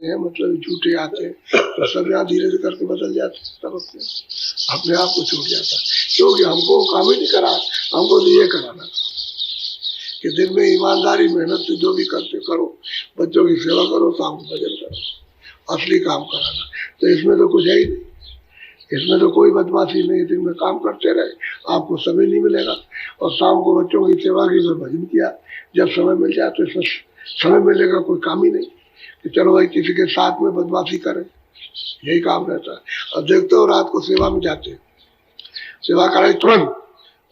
हैं, मतलब झूठे आते हैं, तो सब यहाँ धीरे धीरे करके बदल जाते हैं, सब अपने आप को छूट जाता है। क्योंकि हमको काम ही नहीं करा, हमको तो ये कराना कि दिन में ईमानदारी मेहनत से जो भी करते करो, बच्चों की सेवा करो, शाम को भजन करो, असली काम कराना। तो इसमें तो कुछ है ही नहीं, इसमें तो कोई बदमाशी नहीं। दिन में काम करते रहे, आपको समय नहीं मिलेगा, और शाम को बच्चों की सेवा की, फिर भजन किया। जब समय मिल जाए तो इसमें समय मिलेगा, कोई काम ही नहीं कि चलो भाई किसी के साथ में बदमाशी करें, यही काम रहता है। अब देखते हो रात को सेवा में जाते हैं, सेवा कराई तुरंत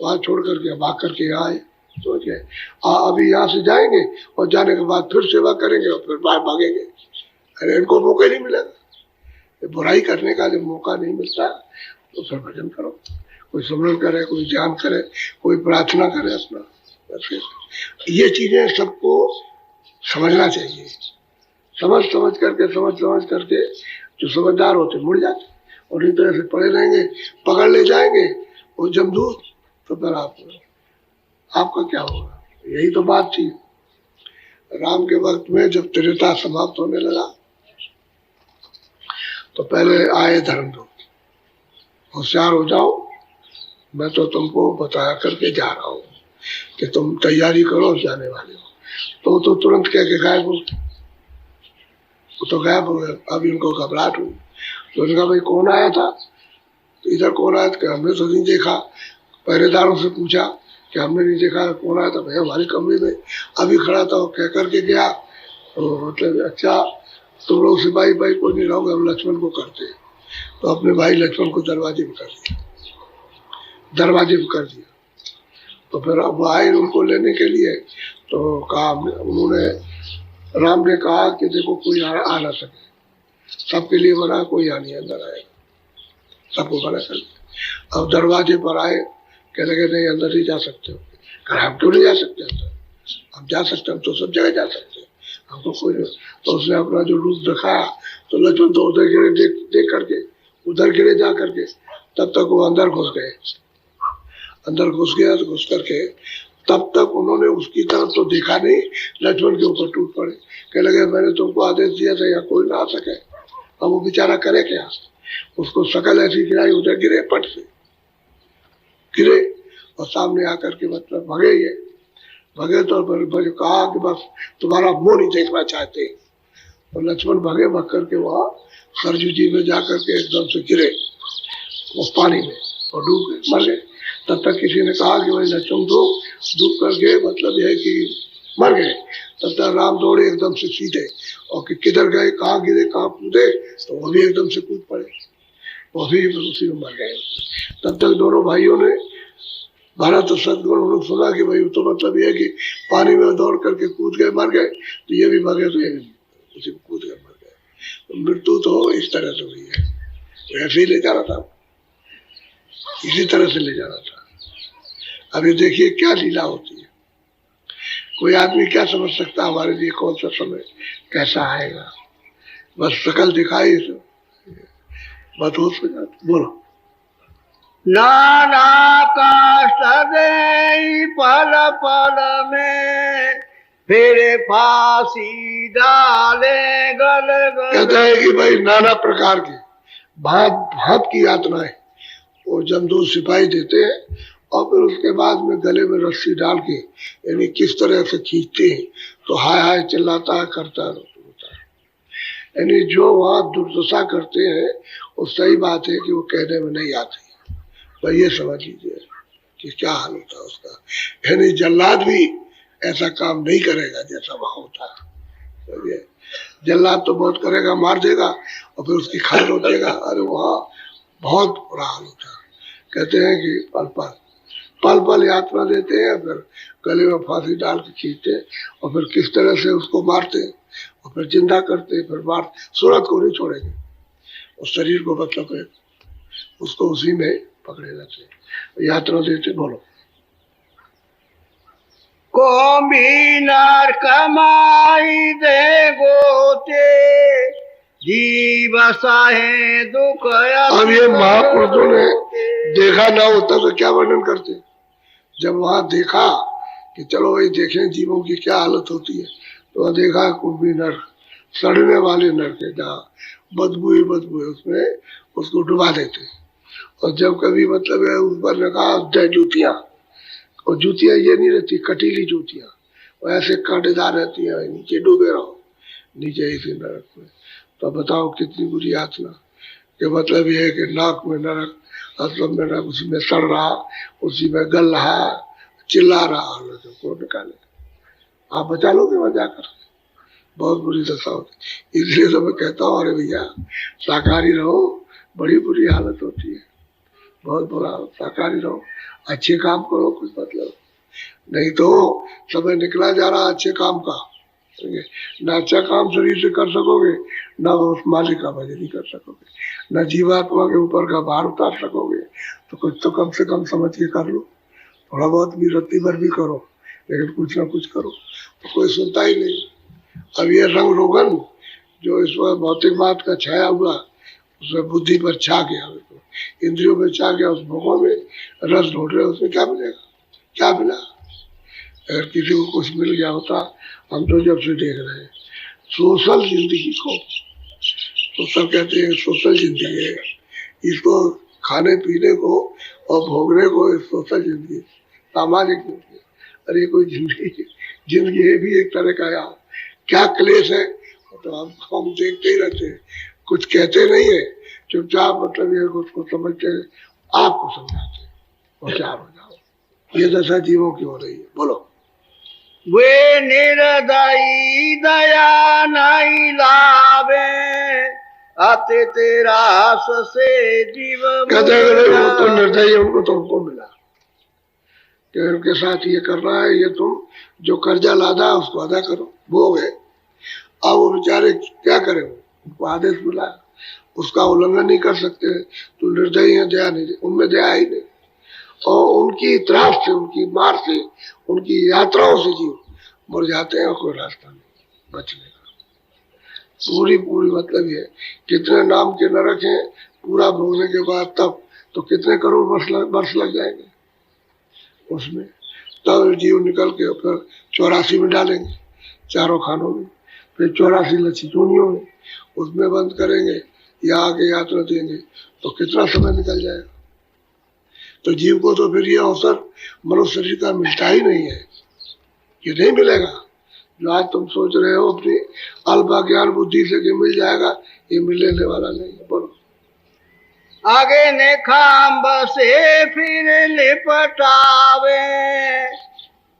वहां छोड़ करके भाग करके यहाँ आए, सोच गए अभी यहाँ से जाएंगे और जाने के बाद फिर सेवा करेंगे और फिर बाहर भागेंगे। अरे इनको मौका नहीं मिलेगा, बुराई करने का जब मौका नहीं मिलता तो फिर भजन करो, कोई सुमरन करे, कोई ध्यान करे, कोई प्रार्थना करे अपना। ये चीजें सबको समझना चाहिए, समझ करके जो समझदार होते मुड़ जाते, और इस तरह से पड़े रहेंगे, पकड़ ले जाएंगे वो जमदूत, तो फिर आपका क्या होगा। यही तो बात थी राम के वक्त में, जब त्रेता समाप्त होने लगा तो पहले आए धर्मदूत, होशियार हो जाओ, मैं तो तुमको बताया करके जा रहा हूँ कि तुम तैयारी करो, जाने वाले हो। तो तुरंत कह के गायब हो, तो गायब हो गए। अब इनको घबराहट हुई, तो उन्होंने कहा भाई कौन आया था, इधर कौन आया था, हमने तो नहीं देखा। पहरेदारों से पूछा कि हमने नहीं देखा, कौन आया था, भैया हमारे कमरे में अभी खड़ा था, कह करके गया। तो मतलब अच्छा तुम लोग सिपाही भाई कोई नहीं रहोगे, हम लक्ष्मण को करते हैं। तो अपने भाई लक्ष्मण को दरवाजे में कर दिया, तो फिर अब आए उनको लेने के लिए, तो कहा उन्होंने, राम ने कहा कि देखो कोई आ ना सके, सबके लिए बना, कोई नहीं अंदर आएगा, सबको बना कर दिया। अब दरवाजे पर आए, कह लगे नहीं अंदर नहीं जा सकते हो। कहा हम क्यों नहीं जा सकते अंदर, हम जा सकते, हम तो सब जगह जा सकते हैं, हमको कोई नहीं। तो उसने अपना जो रूप दिखाया, तो लक्ष्मण तो उधर गिरे, देख करके उधर गिरे जा करके, तब तक वो अंदर घुस गए। अंदर घुस गया तो घुस करके तब तक उन्होंने उसकी तरफ तो देखा नहीं, लक्ष्मण के ऊपर टूट पड़े, कह लगे मैंने तुमको आदेश दिया था यहाँ कोई ना आ सके। अब वो बेचारा करे क्या, उसको शकल ऐसी गिराई, उधर गिरे, पट से गिरे और सामने आकर के मतलब भगे तो फिर कहा कि बस तुम्हारा मुंह नहीं देखना चाहते। और लक्ष्मण भग करके वहां सरजू जी में जाकर के एकदम से गिरे उस पानी में और डूब गए, मर गए। तब तक किसी ने कहा कि भाई लक्ष्मण तो डूब कर गए, मतलब यह कि मर गए। तब तक राम दौड़े एकदम से सीधे, और कि किधर गए, कहाँ गिरे, कहाँ कूदे, तो वो भी एकदम से कूद पड़े, वो भी उसी में मर गए। तब तक दोनों भाइयों ने भारत और सदगुण उन्होंने सुना कि भाई तो मतलब ये कि पानी में दौड़ करके कूद गए, मर गए, तो ये भी मर गए, तो ये भी उसी में कूद गए, मर गए। तो मृत्यु तो इस तरह से हुई है, ऐसे ही ले जाना था, इसी तरह से ले जाना था। अभी देखिए क्या लीला होती है, कोई आदमी क्या समझ सकता हमारे लिए कौन सा समय कैसा आएगा, बस शकल दिखाई तो बात हो जाती। बोलो। नाना कष्ट दे पल पल में, फिर फांसी डाले गल गल। कहता है कि भाई नाना प्रकार की भांत की यातनाएं वो जमदूत सिपाही देते हैं, और फिर उसके बाद में गले में रस्सी डाल के यानी किस तरह से खींचते हैं, तो हाय हाय चिल्लाता है, करता है। यानी जो वहाँ दुर्दशा करते हैं वो सही बात है कि वो कहने में नहीं आती, पर ये समझ लीजिए कि क्या हाल होता है उसका। यानी जल्लाद भी ऐसा काम नहीं करेगा जैसा वहां होता है। जल्लाद तो बहुत करेगा, मार देगा और फिर उसकी खाल रोटेगा, अरे वहाँ बहुत बुरा हाल होता है। कहते हैं कि पल पल यात्रा देते हैं, फिर गले में फांसी डाल के खींचते हैं, और फिर किस तरह से उसको मारते हैं, और फिर जिंदा करते हैं, फिर मार, सूरत को नहीं छोड़ेंगे, उस शरीर को मतलब उसको उसी में पकड़े रहते, यात्रा देते। बोलो। को भी नर कमाई दे गोते, जीव सहे दुख। अब ये महापुरुषों ने देखा ना होता तो क्या वर्णन करते, जब वहां देखा कि चलो भाई देखें जीवों की क्या हालत होती है, तो वहां देखा कुंभी नर सड़ने वाले नरक है, जहाँ बदबू ही बदबू है, उसमें उसको डुबा देते। और जब कभी मतलब है उस पर लगा जूतियाँ, और जूतियाँ ये नहीं रहती कटीली जूतियाँ, वो ऐसे कांटेदार रहती है, नीचे डूबे रहो नीचे इसी नरक में। तो बताओ कितनी बुरी यातना। कि मतलब ये है कि नाक में नरक, असम में नरक, उसी में सड़ रहा, उसी में गल रहा, चिल्ला रहा, को निकाले। आप बचा लोगे वहां जाकर? बहुत बुरी दशा होती। इसलिए तो मैं कहता हूँ अरे भैया शाकाहारी रहो, बड़ी बुरी हालत होती है, बहुत बुरा। शाकाहारी रहो, अच्छे काम करो, कुछ मतलब नहीं तो समय निकला जा रहा अच्छे काम का, ना अच्छा काम शरीर से कर सकोगे, ना उस मालिक का भजन कर सकोगे, ना जीवात्मा के ऊपर का भार उतार सकोगे। तो कुछ तो कम से कम समझ के कर लो, थोड़ा बहुत भी रत्ती भर भी करो, लेकिन कुछ ना कुछ करो। तो कोई सुनता ही नहीं। अब ये रंग रोगन जो इस वक्त भौतिक बात का छाया हुआ, उसमें बुद्धि पर छा गया, इंद्रियों में छा गया, उस भोगों में रस ढूंढ रहे, उसमें क्या मिलेगा? क्या मिला? अगर किसी को कुछ मिल गया होता, हम तो जब से देख रहे हैं सोशल जिंदगी को, तो सब कहते हैं सोशल जिंदगी है, इसको खाने पीने को और भोगने को सोशल जिंदगी, सामाजिक जिंदगी। अरे कोई जिंदगी जिंदगी है भी एक तरह का यार, क्या क्लेश है। तो हम देखते ही रहते हैं, कुछ कहते नहीं है, चुपचाप मतलब ये उसको समझते हैं, आपको समझाते हैं, होशियार हो जाओ। ये दशा जीवों की हो रही है। बोलो। वे निर्दयी दया नहीं लावे, आते तेरा से जीव कहते हैं वो तो निर्दयी, उनको तो हमको मिला कि उनके साथ ये कर रहा है, ये तुम जो कर्जा लादा है उसको अदा करो, भोग है। अब वो बेचारे क्या करें, उनको आदेश मिला, उसका उल्लंघन नहीं कर सकते, तो निर्दयी है, दया नहीं, उनमें दया ही नहीं। और उनकी त्रास से, उनकी मार से, उनकी यात्राओं से जीव मर जाते हैं, और कोई रास्ता नहीं बचने का। पूरी पूरी मतलब ये कितने नाम के नरक हैं, पूरा भोगने के बाद तब तो कितने करोड़ वर्ष लग जाएंगे उसमें, तब जीव निकल के फिर 84 में डालेंगे, चारों खानों में, फिर 84 लच्छी चूनियों में, उसमें बंद करेंगे, या आगे यात्रा देंगे, तो कितना समय निकल जाएगा। तो जीव को तो फिर ये अवसर मनुष्य शरीर का मिलता ही नहीं है, ये नहीं मिलेगा। जो आज तुम सोच रहे हो अपनी अल्प ज्ञान बुद्धि से कि मिल जाएगा, ये मिलने वाला नहीं है। बोलो। आगे ने खाम्ब से फिर लिपटावे,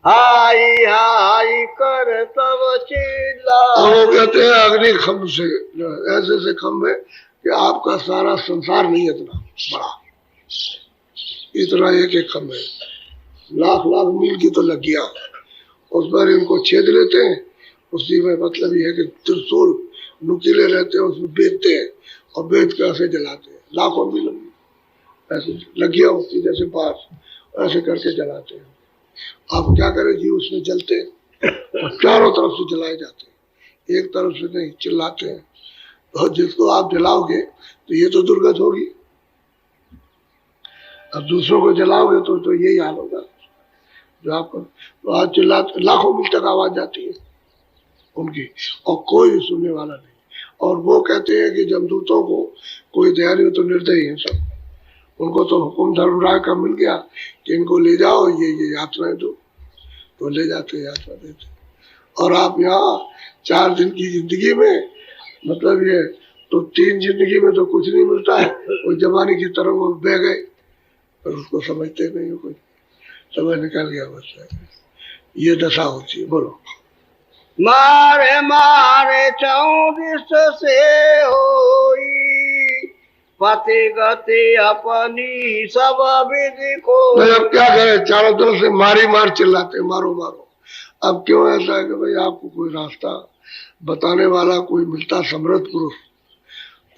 हाई हाई कर तब चिल्ला। वो कहते हैं अग्नि खम्भ से, ऐसे से खम्भ है कि आपका सारा संसार नहीं है इतना बड़ा, इतना एक एक खम्भ है, लाख लाख मील की तो लग गया, उस पर इनको छेद लेते हैं। उसी में मतलब ये है कि त्रिशूल नुकीले रहते हैं, उसमें बेचते हैं और बेच कर ऐसे जलाते हैं, लाखों मील ऐसे लगिया होती जैसे पास, ऐसे करके जलाते हैं। आप क्या करें जी, उसमें जलते हैं और चारों तरफ से जलाए जाते हैं, एक तरफ से नहीं, चिल्लाते हैं। और जिसको आप जलाओगे तो ये तो दुर्गत होगी, अब दूसरों को जलाओगे तो यही हाल होगा जो आपको। तो आज चिल्लाते, लाखों मील तक आवाज जाती है उनकी, और कोई सुनने वाला नहीं। और वो कहते हैं कि जमदूतों को कोई दया नहीं हो, तो निर्दयी है सब, उनको तो हुक्म धर्मराज का मिल गया कि इनको ले जाओ, ये यात्राएं दो, तो ले जाते यात्रा देते। और आप यहाँ 4 दिन की जिंदगी में मतलब ये तो 3 जिंदगी में तो कुछ नहीं मिलता है, वो जमाने की तरफ वो बह गए, और उसको समझते नहीं हो, कुछ समय निकल गया बस, ये दशा होती है। बोलो। मारे मारे 34 से होई, पति गति अपनी सब विधि को। अब क्या करें, चारों तरफ से मारी मार चिल्लाते, मारो मारो। अब क्यों ऐसा है कि भाई आपको कोई रास्ता बताने वाला कोई मिलता, समृद्ध पुरुष,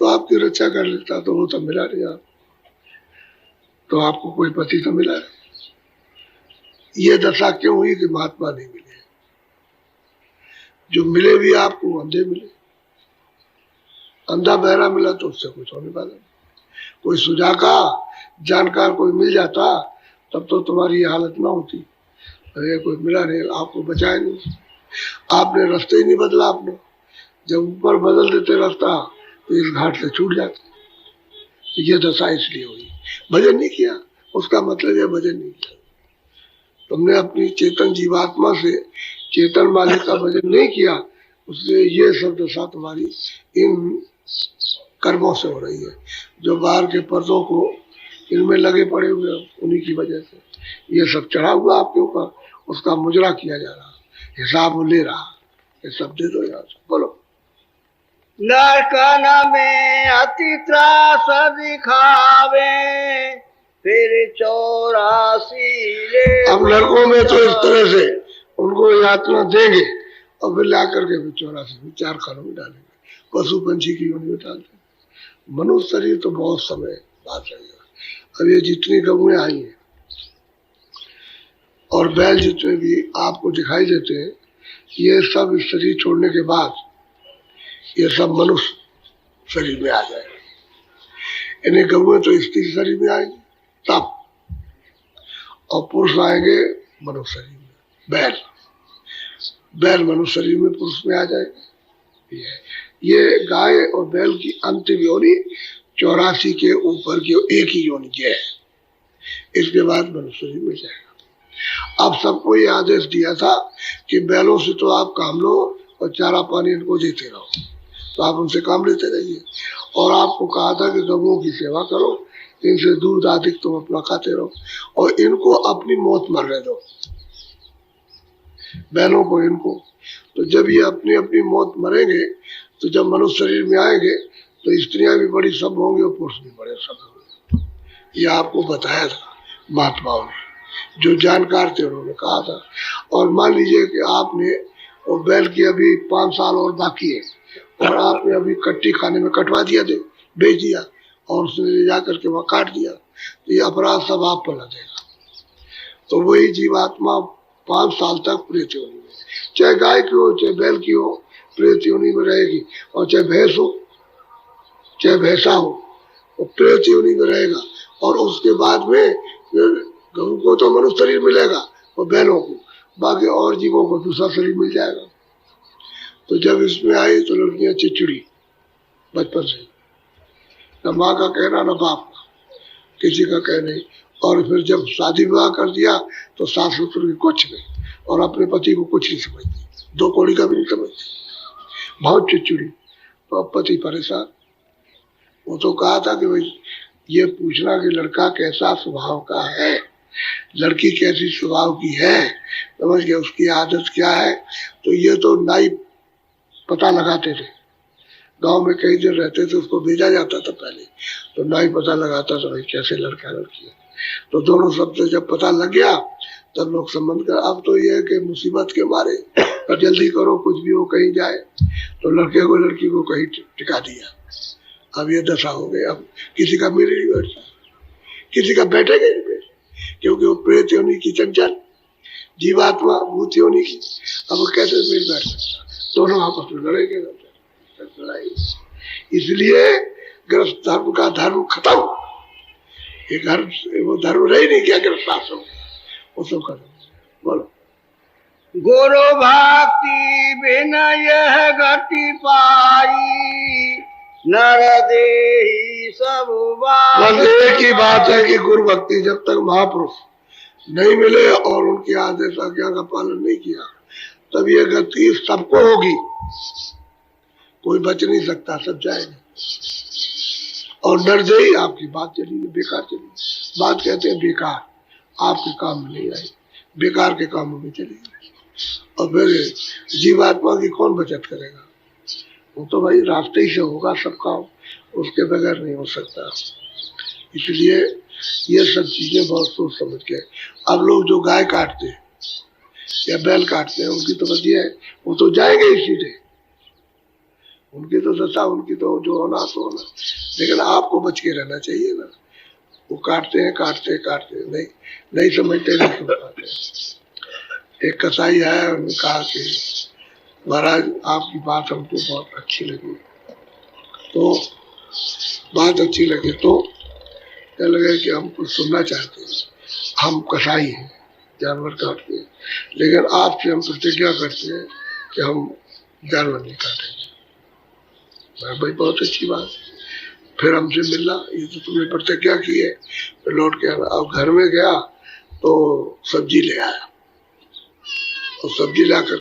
तो आपकी रक्षा कर लेता, तो वो तो मिला नहीं आप, तो आपको कोई पति तो मिला नहीं। ये दशा क्यों हुई कि महात्मा नहीं मिले, जो मिले भी आपको अंधे मिले। अंधा बहरा मिला तो उससे कुछ होने वाला नहीं, कोई सुजाका जानकार कोई मिल जाता तब तो तुम्हारी ये हालत ना होती। अरे कोई मिला नहीं, आपको बचाया नहीं, आपने रास्ते ही नहीं बदला, आपने जब ऊपर बदल देते रास्ता तो इस घाट से छूट जाते। तो ये दशा इसलिए हुई, भजन नहीं किया, उसका मतलब है भजन नहीं किया। तुमने अपनी चेतन जीवात्मा से चेतन मालिक का भजन नहीं किया, उससे ये सब दशा तुम्हारी इन कर्मों से हो रही है जो बाहर के पर्दों को इनमें लगे पड़े हुए हैं, उन्हीं की वजह से ये सब चढ़ा हुआ आपके ऊपर, उसका मुजरा किया जा रहा, हिसाब ले रहा। ये सब दे दो यहाँ से, बोलो। नरकन में अति त्रास दिखावे, फिर 84 ले। अब नरकों में तो इस तरह से उनको यातना देंगे और फिर ला करके 84 चार खानों में डालेंगे, पशु पंछी की योनि में डालते। मनुष्य शरीर तो बहुत समय बाद रहेगा। अब ये जितनी गऊएं आई हैं और बैल जितने भी आपको दिखाई देते हैं, ये सब इस शरीर छोड़ने के बाद ये सब मनुष्य शरीर में आ जाएगा। इन्हें गऊएं तो स्त्री शरीर में आएंगे तब, और पुरुष आएंगे मनुष्य शरीर में। बैल मनुष्य शरीर में पुरुष में आ जाएगा। ये गाय और बैल की अंतिम योनि 84 के ऊपर की एक ही योनि है, इसके बाद मनुष्य शरीर में जाएगा। अब सबको ये आदेश दिया था कि बैलों से तो आप काम लो और चारा पानी इनको देते रहो, तो आप उनसे काम लेते रहिए। और आपको कहा था कि गऊओं की सेवा करो, इनसे दूध आदि तुम अपना खाते रहो और इनको अपनी मौत मरने दो, बैलों को इनको। तो जब ये अपनी अपनी मौत मरेंगे तो जब मनुष्य शरीर में आएंगे तो स्त्रियां भी बड़ी सब होंगी और पुरुष भी बड़े सब होंगे। ये आपको बताया था महात्माओं ने, जो जानकार थे उन्होंने कहा था। और मान लीजिए कि आपने वो बैल की अभी 5 साल और बाकी है और आपने अभी कट्टी खाने में कटवा दिया, दे बेच दिया और उसने ले जा करके वहां काट दिया, तो ये अपराध सब आप पर लगेगा। तो वही जीवात्मा 5 साल तक प्रेत योनि में, चाहे गाय की हो चाहे बैल की हो, प्रेत योनि में रहेगी। और चाहे भैंस हो चाहे भैंसा हो, वो प्रेत योनि में रहेगा। और उसके बाद में गऊ को तो मनुष्य शरीर मिलेगा और बैलों को, बाकी और जीवों को दूसरा शरीर मिल जाएगा। तो जब इसमें आई तो लड़कियां चिड़चिड़ी बचपन से, न माँ का कहना न बाप का, किसी का कह नहीं। और फिर जब शादी विवाह कर दिया तो सास ससुर की कुछ नहीं और अपने पति को कुछ नहीं समझती, 2 कौड़ी का भी नहीं समझती, बहुत चिड़चिड़ी। तो अब पति परेशान। वो तो कहा था कि भाई ये पूछना कि लड़का कैसा स्वभाव का है, लड़की कैसी स्वभाव की है, समझ गया, उसकी आदत क्या है। तो ये तो नाई पता लगाते थे, गांव में कई दिन रहते थे, उसको भेजा जाता था पहले, तो नाई पता लगाता था भाई कैसे लड़का लड़की है। तो दोनों शब्द जब पता लग गया तब लोग संबंध कर। अब तो ये है कि मुसीबत के मारे जल्दी करो, कुछ भी हो कहीं जाए, तो लड़के को लड़की को कहीं टिका दिया। अब ये दशा हो गई। अब किसी का मेरे नहीं बैठता, किसी का बैठेगा नहीं बैठ, क्योंकि वो प्रेत योनि की चंचल जीवात्मा भूत योनि की, अब वो कैसे मिल बैठ सकता, दोनों आपस में लड़ेंगे लड़ाई। इसलिए गृहस्थ धर्म का धर्म खत्म, ये घर वो धर्म रही नहीं क्या गृहस्थाश्रम, वो सब खत्म। बोलो। गुरु भक्ति बिना यह गति पाई, नर देहि सब बस एक ही बात है कि गुरु भक्ति जब तक महापुरुष नहीं मिले और उनके आदेश आज्ञा का पालन नहीं किया तब ये गति सबको होगी, कोई बच नहीं सकता, सब जाएगा। और नरदेही आपकी बात चली बेकार चली, बात कहते हैं बेकार, आपके काम में नहीं आई, बेकार के कामों में चली गई। और फिर जीवात्मा की कौन बचत करेगा, वो तो भाई रास्ते ही से होगा सब काम, उसके बगैर नहीं हो सकता। इसलिए ये सब चीजें बहुत सोच समझ के। अब लोग जो गाय काटते हैं या बैल काटते हैं उनकी तो बदिया है, वो तो जाएंगे ही सीधे, उनकी तो दशा, उनकी तो जो होना तो होना। लेकिन आपको बच के रहना चाहिए ना। वो काटते हैं नहीं नहीं समझते, नहीं समझ पाते। एक कसाई है, उन्होंने कहा कि महाराज आपकी बात हमको बहुत अच्छी लगी, तो बात अच्छी लगी तो क्या लगे कि हम कुछ सुनना चाहते हैं, हम कसाई हैं, जानवर काटते हैं, लेकिन आपसे हम प्रतिज्ञा करते हैं कि हम जानवर नहीं काटेंगे। मैं भाई बहुत अच्छी बात। फिर हमसे मिला, ये तो तुमने प्रतिज्ञा की है, फिर लौट के आना। अब घर में गया तो सब्जी ले आया, और सब्जी लाकर